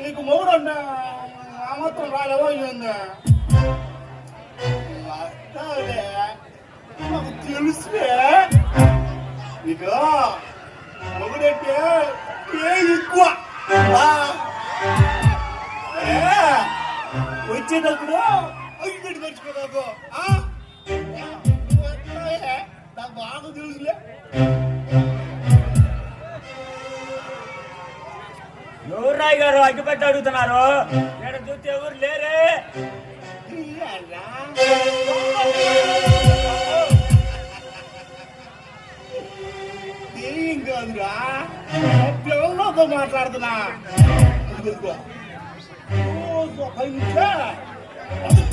నీకు మొగుడు అంటే ఆ మాత్రం రాలేవో నాకు తెలుసులే నీకు మొగుడంటే ఎక్కువ వచ్చేటప్పుడు అగ్గిపెట్టి మర్చిపోతాకు నాకు బాగా తెలుసులే. ఎవరు రాయ్ గారు అగ్గిపెట్టి అడుగుతున్నారు? నేను చూస్తే ఎవరు లేరే. ఏం కాదురా, పిల్లలతో మాట్లాడుతున్నా.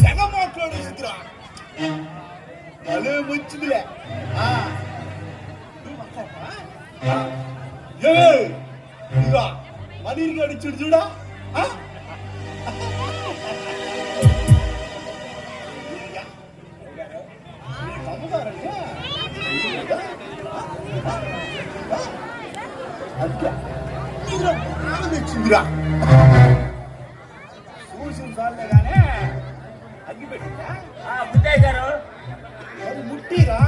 తెగ మాట్లాడేసిరా, అదే మంచిదిలే. ఇక మనీరికి అడిచుడు చూడా. తెచ్చిందిరా చూసిన సార్లే గానే అగ్గి పెట్టిందా బుద్ధయ్య గారు? ముట్టిరా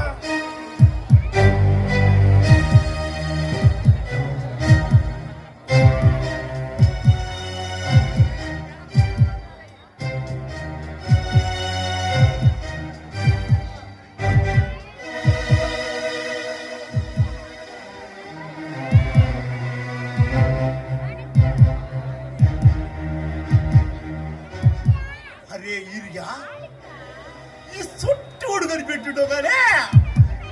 ఈ చుట్టూడు కనిపెట్టుటో గానే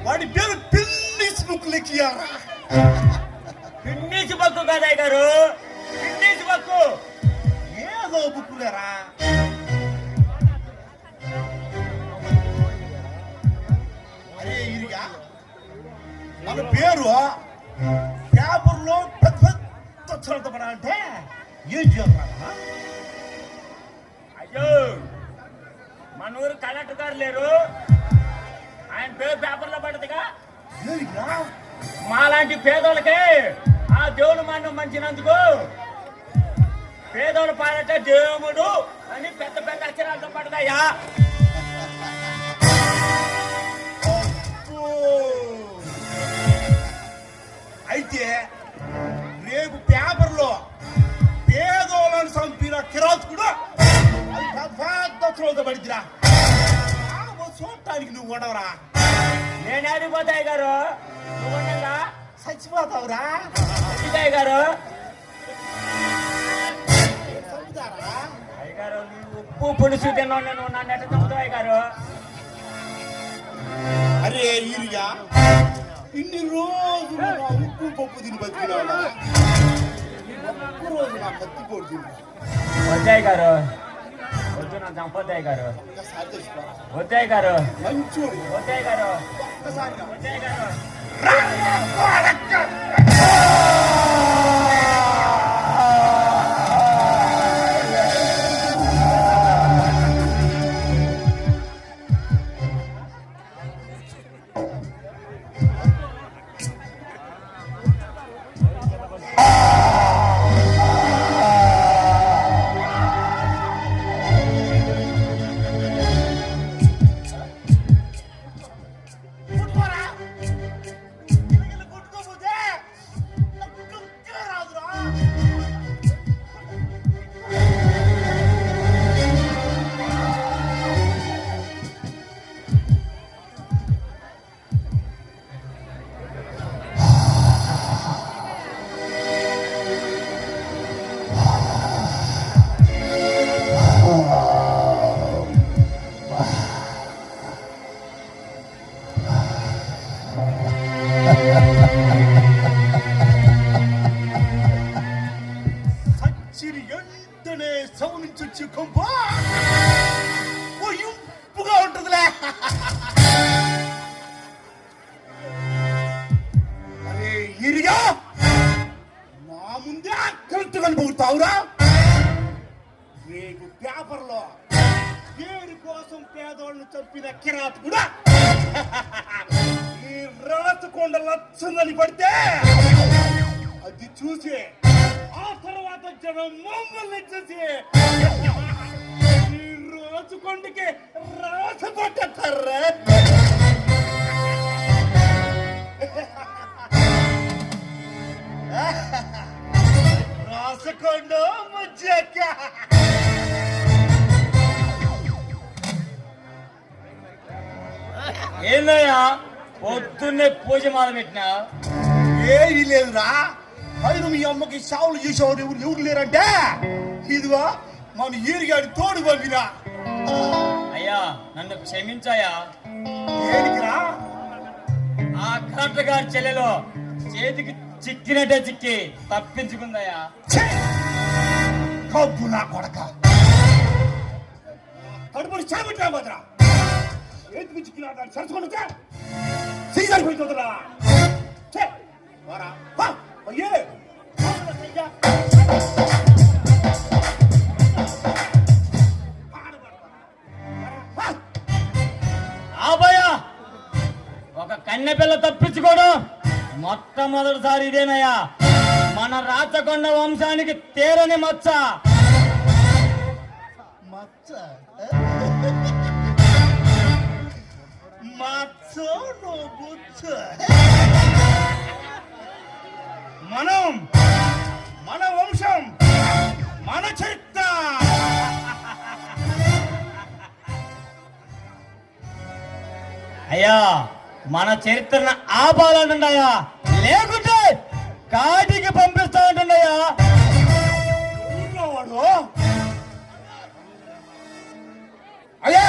వాడి పేరు పిన్నిస్ బుక్ లెక్కియారా. పిన్నిస్ బక్కు కదయ్య గారు, పిన్నిస్ బక్కు ఏదో బుక్కులేరా. అరే ఇరిగా మన పేరు పేపర్లో పెద్ద పెద్ద అక్షరాలతో పడాలంటే ఏం చేయాలరా? అయ్యో మన ఊరు కలెక్టర్ గారు లేరు, ఆయన పేరు పేపర్లో పడదుగా. మాలాంటి పేదోళ్ళకి ఆ దేవుడు మనం మంచినందుకు పేదోళ్ళు పాడట దేవుడు అని పెద్ద పెద్ద అక్షరాలతో పడదయ్యా. అయితే రేపు పేపర్లో పేదోళ్ళని చంపిన కిరాతకుడు పెద్ద పడిద్దిరా. చూడటానికి నువ్వు ఉండవరా. నేను అడిగిపోతాయి గారు, నువ్వు ఉండగా చచ్చిపోతావురా. అయ్య గారు అయ్యగారు ఉప్పు పులుసు తిన్నా నువ్వు నన్ను ఎట్ట చంపుతావు అయ్య గారు? అరే ఈరియా, ఇన్ని రోజులు నా ఉప్పు పప్పు తిని బతికినా ఒక్క రోజు నా కత్తిపోటు తిన్నా. వద్దయ్య గారు, వద్దు నా చంపొద్దయ్య గారు, వద్దయ్య గారు, మంచోడు వద్దయ్య గారు, ఒక్కసారి వద్దయ్య గారు. నుంచి కొంప ఓ ఇంపుగా ఉంటుందిలే. అరే ఇరిగా నా ముందే కరెక్ట్ కనిపోతావురా. రేపు పేపర్లో పేరు కోసం పేదోళ్ళని చంపిన కిరాత్ కూడా ఈ రాచకొండ లచ్చందని పడితే అది చూసి ఆ తర్వాత జనం మమ్మల్ని చూసి ఈ రాచకొండకి రాస పట్టేస్తారా. రాసకొండ మధ్యక ఏందయ్యా పొద్దున్నే పూజ మొదలు పెట్టినా? ఏమీ లేదురా. అయిన మీ అమ్మకి సావులు చేసేవాడు ఎవరు లేరంటే ఇదిగో మన ఈరిగాడి తోడు పంపినా. అయ్యా నన్ను క్షమించాయా. దేనికిరా? ఆ కలెక్టర్ గారి చెల్లెలో చేతికి చిక్కినట్టే చిక్కి తప్పించుకుందయ్యా. కబ్బు నా కొడక కడుపుని చాబట్రా భద్రా. చేతికి చిక్కిన సరచుకుంటా సీజరిపోతుందిరా. అయ్యే ఆబయ్యా ఒక కన్నె పిల్ల తప్పించుకోవడం మొట్టమొదటిసారి ఇదేనయ్యా. మన రాచకొండ వంశానికి తేరని మచ్చ. మచ్చ మచ్చ బుచ్చ. మనం మన వంశం మన చరిత్ర. అయ్యా మన చరిత్రను ఆపాలంటున్నాయా, లేకుంటే కాటికి పంపిస్తా ఉంటున్నాయా. వాడు అయ్యా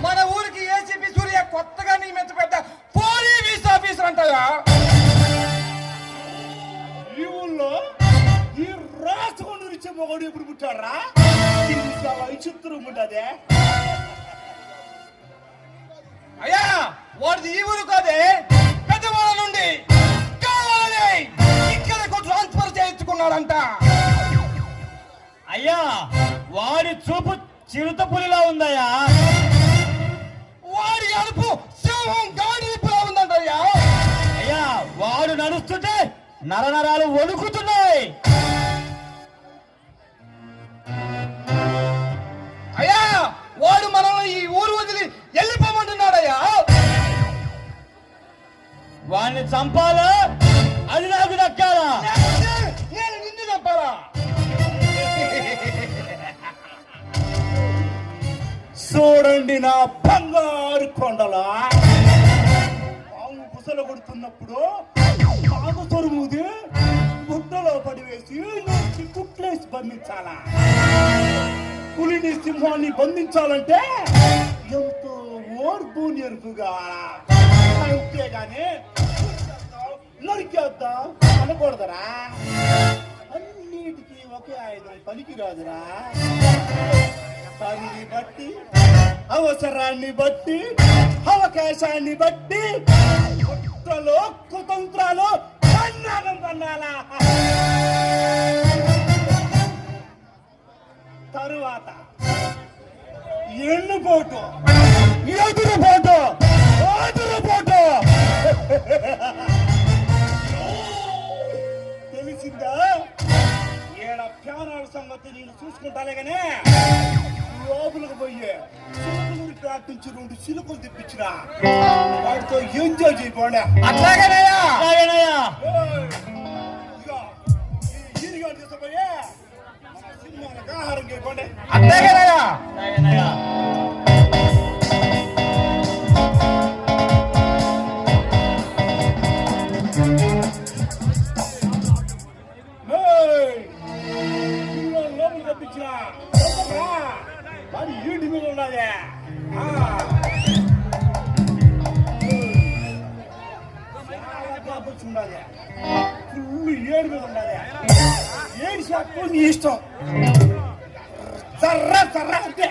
మన ఊరికి ఏసీపీ సూర్య కొత్తగా నియమించబడ్డ పోలీస్ ఆఫీసర్ అంటాయా. ఈ ఊళ్ళో ఈ రాసుకొని ఇచ్చే మొగడు ఎప్పుడు పుట్టారా? చాలా విచిత్రం ఉంటదే. అయ్యా వాడిది ఈ ఊరు కాదే, పెద్దవాళ్ళ నుండి కావాలని ఇక్కడకు ట్రాన్స్ఫర్ చేయించుకున్నాడంట. అయ్యా వాడి చూపు చిరుత పులిలా ఉందయ్యా. వాడి అడుపు సింహం గాడిపులా ఉందంటయ్యా. అయ్యా వాడు నడుస్తుంటే నరనరాలు వణుకుతున్నాయి. అయ్యా వాడు మనల్ని ఈ ఊరు వదిలి వెళ్ళిపోమంటున్నాడయ్యా. వాడిని చంపాలా, అది నాకు దక్కాలా? నేను నిన్ను చంపాలా? చూడండి నా బంగారు కొండలా. పాము బుసలు కొడుతున్నప్పుడు పాము తొరుముది గుడ్డలో పడివేసి నోటి కుట్లేసి బంధించాలా. పులిని సింహాన్ని బంధించాలంటే ఎంతో ఓర్పు నేర్పు కావాలా. అంతేగాని నరికేద్దాం అనకూడదురా. అన్నిటికీ ఒకే ఆయుధం పనికిరాదురా. పనిని బట్టి, అవసరాన్ని బట్టి, అవకాశాన్ని బట్టి కుట్రలు కుతంత్రాలు పన్నాగం పన్నాలా. తరువాత ఎన్నుపోటు, ఎదురుపోటు, ఎదురుపోటు. తెలిసిందా? ఏడ ప్యానాల సంగతి నేను చూసుకుంటానే గానే లోపలికి పోయి చిలుకలూరి పేట నుంచి 2 చిలుకలు తెప్పించినా. వాటితో ఎంజాయ్ చేయబోండా. అట్లాగేనయ్యా. ఈరిగా తీసుకుపోయి సినిమాలకు ఆహారం చేయబోండే. అట్లాగేనయ్యా. లోపలికి తెప్పించినా వాడి ఈటి మీద ఉన్నది. ఉండాలి ఫుల్ ఏడు మీద ఉండాలి. ఏడు శాతం నీ ఇష్టం. జర సర్రా సర్రా అంతే.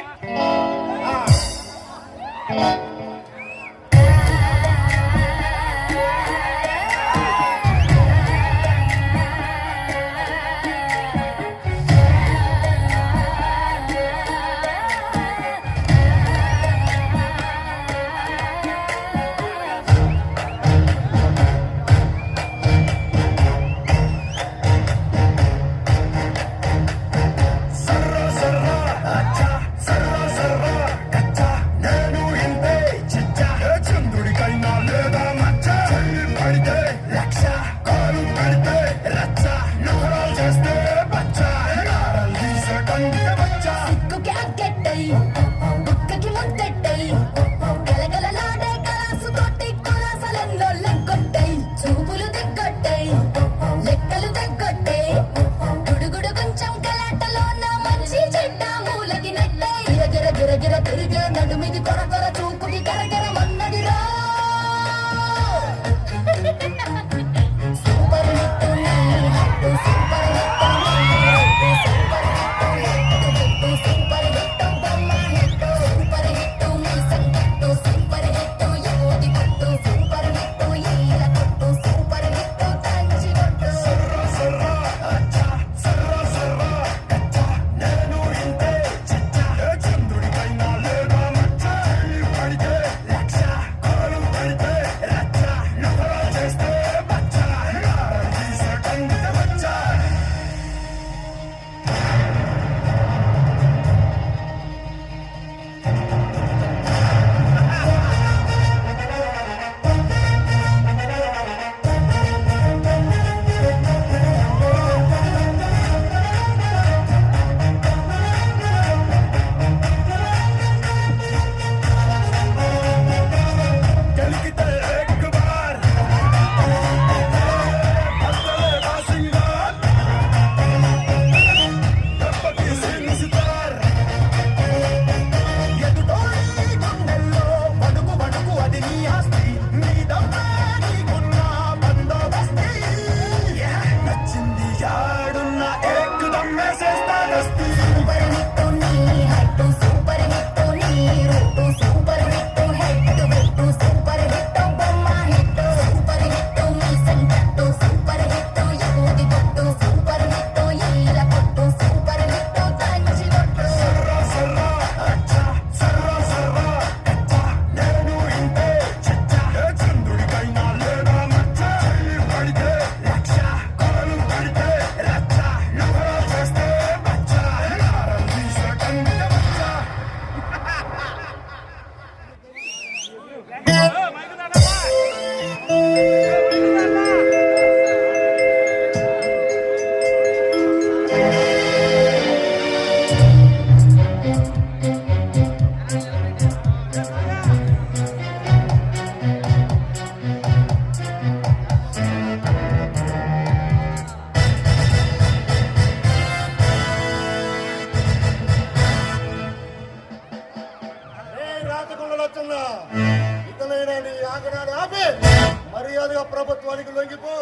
మర్యాదగా ప్రభుత్వానికి లొంగిపో.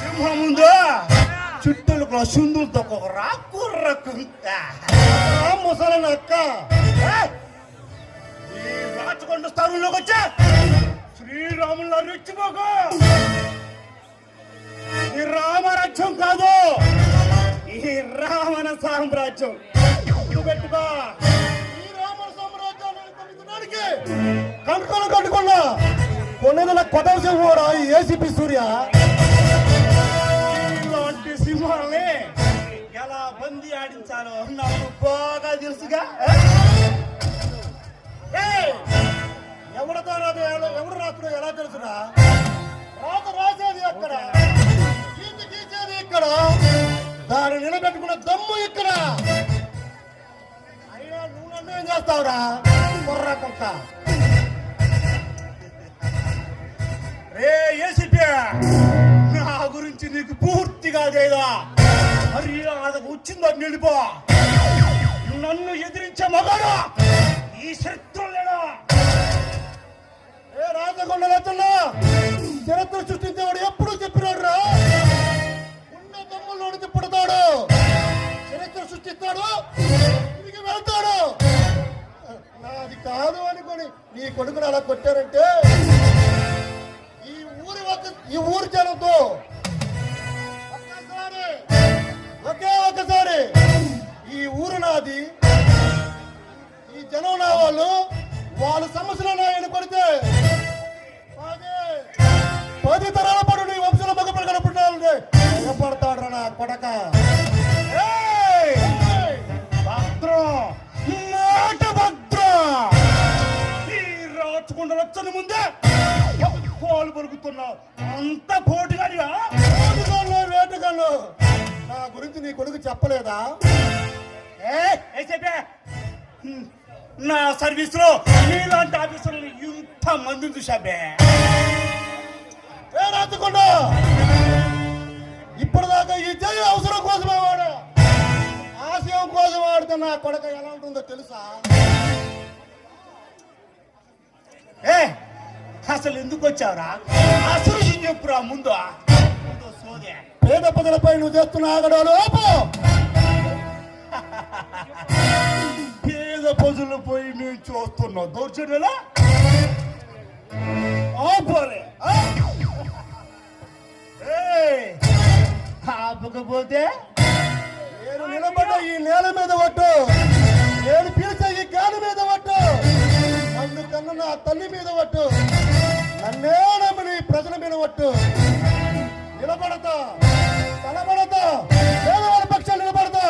సింహం ముందు చుట్టూలు సుందులతో ముసలి అక్క ఈ రాచకొండ స్థానంలోకి వచ్చా శ్రీరాముల రెచ్చిపోకు. ఈ రామరాజ్యం కాదు, ఈ రావణ సామ్రాజ్యం పెట్టుకో. ఈ రామణ సామ్రాజ్యానికి కంకణం కట్టుకున్నా కొన్నేళ్ళ కొత్త సింహం ఈ ఏసీపీ సూర్య ఇలాంటి సింహాల్ని ఎలా బందీ ఆడించాలో నాకు బాగా తెలుసుగా. ఎవరితో రాదు ఎవరు రాత్రుడు ఎలా తెలుసురా? రాత రాసేది అక్కడ, గీత గీసేది ఇక్కడ, దాన్ని నిలబెట్టుకున్న దమ్ము ఇక్కడ. అయినా నువ్వు నన్ను ఏం చేస్తావురా బొర్రా కొంత? రే ఏసీపీ, నా గురించి నీకు పూర్తిగా చేయదా? మర్యాదకు వచ్చిందని నిలిపో. నన్ను ఎదిరించే మగాడు ఈ శత్రువు లేడా? ఏ రాజకొండ రైతుల్లో చరిత్ర సృష్టించేవాడు ఎప్పుడు చెప్పినాడు రా, ఉన్న దమ్ముల్లోనికి పుడతాడు. సృష్టిస్తాడు, తిరిగి వెళ్తాడు. నాది కాదు అనుకొని నీ కొడుకుని అలా కొట్టారంటే ఈ ఊరి జనంతో ఒక్కసారి ఈ ఊరు నాది, ఈ జనం నా వాళ్ళ సమస్యలు నాయన కొడితే 10 తరాల పాటు నీ వంశంలో మగ కనపడాలంటే పడతాడు నా కొడక. భద్రం మాట భద్రం. ఈ రాచకొండ రచ్చని ముందే పాలు పలుకుతున్నావు. అంత పోటుగాడిగా వేటగాళ్ళు నా గురించి నీ కొడుకు చెప్పలేదా? చెప్పా. నా సర్వీస్ లో నీలాంటి ఆఫీసర్లు ఇంత మందిని చూసాబే. రాచకొండ ఇప్పటిదాకా ఈ జయ అవసరం కోసమే వాడు, ఆశయం కోసం వాడితే నా కొడక ఎలా ఉంటుందో తెలుసా? అసలు ఎందుకు వచ్చావురా? అసలు చెప్పురా ముందు. సోదే పేద ప్రజలపై నువ్వు చేస్తున్న ఆగడాలు ఆపు. పేద ప్రజలు పోయి మేము చూస్తున్నాం దోర్చడేలా ఆపోలే. ఆపకపోతే నేను నిలబడ్డ ఈ నేల మీద ఒట్టు, నేను పిలిచే ఈ గాలి మీద ఒట్టు, నన్ను కన్ను నా తల్లి మీద ఒట్టు, నన్నే నమ్మని ప్రజల మీద ఒట్టు. నిలబడతా, తలబడతా, పేదవాళ్ళ పక్షాలు నిలబడతా.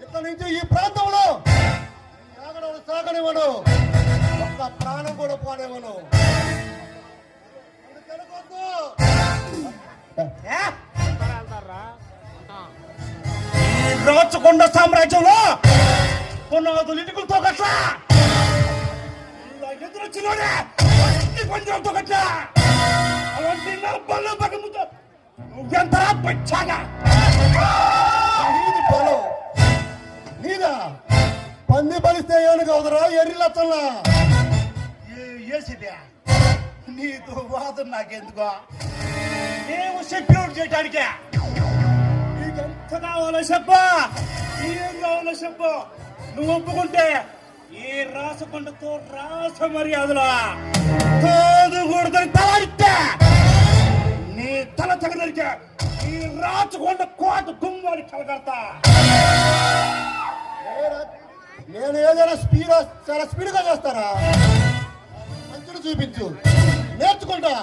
ఇక్కడి నుంచి ఈ ప్రాంతంలో ఆగడవాడు సాగనివ్వను, ఒక్క ప్రాణం కూడా పోనివ్వను. రాచకొండ సామ్రాజ్యంలో పునాదులు ఇటుకలతో గట్లా ఎదురొచ్చినోడే పంజరంతో గట్లా అలాంటి నా బల్ల పగముతో నువ్వెంతరా పచ్చాగా పొలం నీదా పంది బలిస్తే ఏనుగు అవుదరా ఎర్రి లచ్చల్లా. ఏసిదే నీతో వాదన నాకెందుకో, మేము సెక్యూర్ చేయటానికే. నీకెంత కావాలో చెప్పా, ఏం కావాలో చెప్పు. నువ్వు ఒప్పుకుంటే ఈ రాసకొండతో రాస మర్యాదలో తోదుగూడదని తలడితే నీ తల తగలికే ఈ రాచకొండ కోట గుమ్మాన్ని కలగడతా. నేను ఏదైనా చాలా స్పీడ్గా చేస్తారా? మంచిని చూపించు, నేర్చుకుంటా.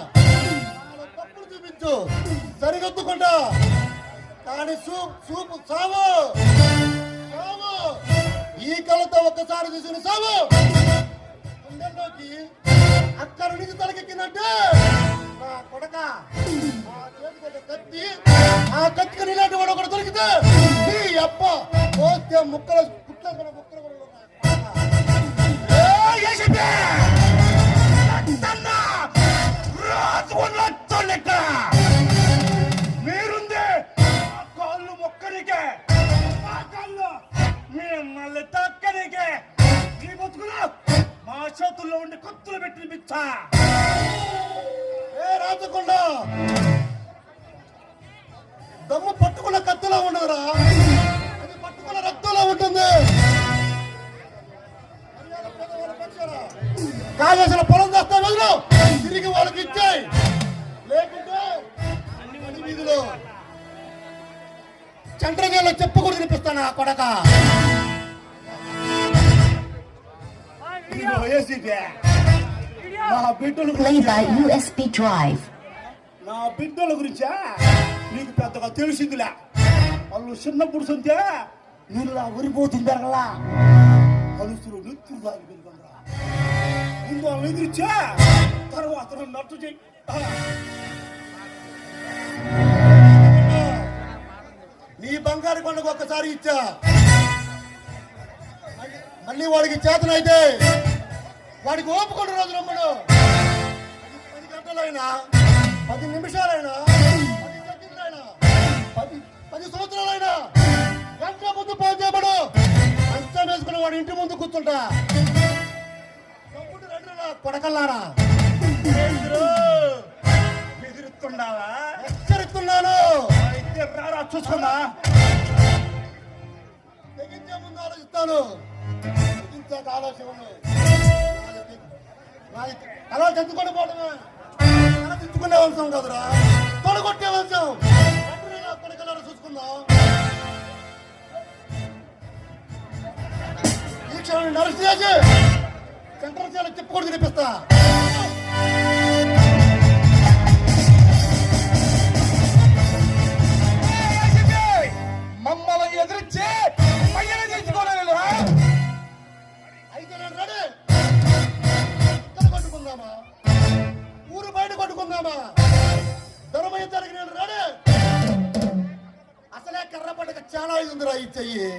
తప్పులు చూపించు, సరిగొత్తుకుంటా. కానీ చూపు సావు సావు. ఈ కళతో ఒక్కసారి చూసిన సావు గుండెల్లోకి అక్కడి నుంచి తలకెక్కిందంటే నా కొడక ఆ చేతికి కత్తి, ఆ కత్తికి నీలాంటి వాడు ఒకటి దొరికితే నీ అప్ప పోస్తే ముక్కలు ముక్కలు ముక్కలు మీరుంది కాళ్ళు మొక్కనికే, మా కాళ్ళు మిమ్మల్ని తక్కనికే. ఈ బతుకులు మా చేతుల్లో ఉండి కత్తులు పెట్టి పిచ్చా. రాచకుండా దమ్ము పట్టుకున్న కత్తిలో ఉండదురా, అది పట్టుకున్న రక్తంలో ఉంటుంది. కావేసిన పొలం చేస్తా వెళ్ళు, తిరిగి వాళ్ళకి ఇచ్చాయి. లేకుంటే అన్ని వీధిలో చంద్రగేలో చెప్పు కూడా తినిపిస్తాను ఆ కొడక. నా బిడ్డల Play by USB drive. నా బిడ్డల గురించా నీకు పెద్దగా తెలిసిందిలే. వాళ్ళు చిన్నప్పుడు సొంతే నేను నా ఊరిపోతుంది అలా కలుసులు నెత్తులు తాగిపోయిందా. ముందు వాళ్ళు ఎదిరిచ్చా, తర్వాత నట్టు చేయి. నీ బంగారు కొండకు ఒక్కసారి ఇచ్చా, మళ్ళీ వాడికి చేతనైతే వాడికి ఓపుకుంటు రోజు రమ్మడు. 10 గంటలైనా 10 నిమిషాలైనా 10 సెకండ్లైనా 10 సంవత్సరాలైనా గంట ముందు పోతేపడు అంతా వేసుకుని వాడి ఇంటి ముందు కూర్చుంటా. కొడకల్లారా ఎదురుతున్నావా? హెచ్చరిస్తున్నాను. అయితే రారా చూసుకున్నా. తెగించే ముందు ఆలోచిస్తాను, తెగించాక ఆలోచన అలా తెచ్చుకొని పోవడమే. అలా తెచ్చుకునే వంశం కదరా, తొడగొట్టే వంశం. కొడుకలారా చూసుకుందాం. ఈ క్షణం నరసి చేసి శంకరశాల చెప్పుకోడు తినిపిస్తా. మమ్మల్ని ఎదిరించి పయ్యన తెచ్చుకోలేదు. అయితే నేను రెడీ. ఇక్కడ కొట్టుకుందామా, ఊరు బయట కొట్టుకుందామా? ధర్మయుద్ధానికి నేను రెడీ. అసలే కర్ర పడక చాలా ఇది ఉందిరా ఈ చెయ్యి.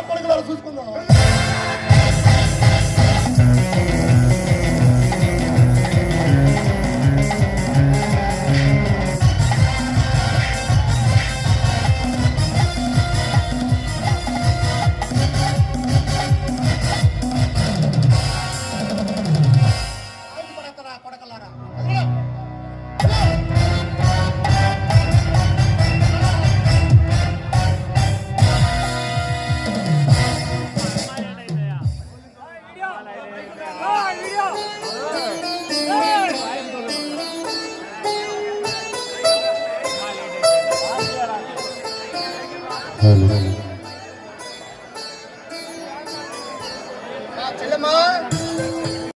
కొడుకులారా చూసుకుందాం. కొడకలారా Hello.